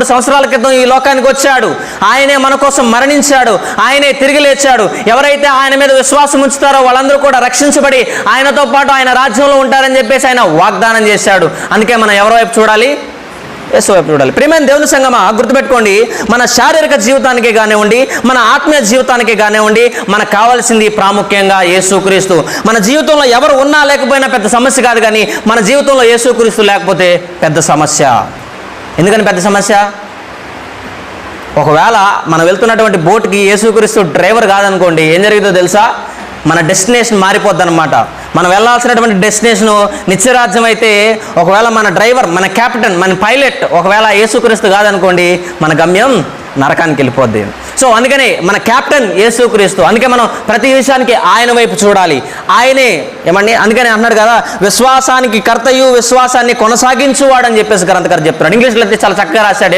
33 సంవత్సరాల క్రితం ఈ లోకానికి వచ్చాడు. ఆయనే మన కోసం మరణించాడు, ఆయనే తిరిగి లేచాడు. ఎవరైతే ఆయన మీద విశ్వాసం ఉంచుతారో వాళ్ళందరూ కూడా రక్షించబడి ఆయనతో పాటు ఆయన రాజ్యంలో ఉంటారని చెప్పేసి ఆయన వాగ్దానం చేశాడు. అందుకే మనం ఎవరి వైపు చూడాలి? యేసు వైపు చూడాలి. ప్రియమైన దేవుని సంగమా, గుర్తుపెట్టుకోండి, మన శారీరక జీవితానికి కానివ్వండి, మన ఆత్మీయ జీవితానికి కానివ్వండి, మనకు కావాల్సింది ప్రాముఖ్యంగా యేసుక్రీస్తు. మన జీవితంలో ఎవరు ఉన్నా లేకపోయినా పెద్ద సమస్య కాదు, కానీ మన జీవితంలో యేసుక్రీస్తు లేకపోతే పెద్ద సమస్య. ఎందుకని పెద్ద సమస్య? ఒకవేళ మనం వెళ్తున్నటువంటి బోట్కి యేసుక్రీస్తు డ్రైవర్ కాదనుకోండి, ఏం జరుగుతుందో తెలుసా? మన డెస్టినేషన్ మారిపోద్ది అనమాట. మనం వెళ్ళాల్సినటువంటి డెస్టినేషను నిత్యరాజ్యం అయితే, ఒకవేళ మన డ్రైవర్, మన క్యాప్టెన్, మన పైలట్ ఒకవేళ యేసుక్రీస్తు కాదనుకోండి, మన గమ్యం నరకానికి వెళ్ళిపోద్ది. సో అందుకనే మన క్యాప్టెన్ యేసుక్రీస్తు. అందుకే మనం ప్రతి విషయానికి ఆయన వైపు చూడాలి. ఆయనే ఏమండి, అందుకని అన్నాడు కదా, విశ్వాసానికి కర్తయు విశ్వాసాన్ని కొనసాగించువాడు అని చెప్పేసి గ్రంథకర్త చెప్తున్నాడు. ఇంగ్లీష్లో అయితే చాలా చక్కగా రాశాడు.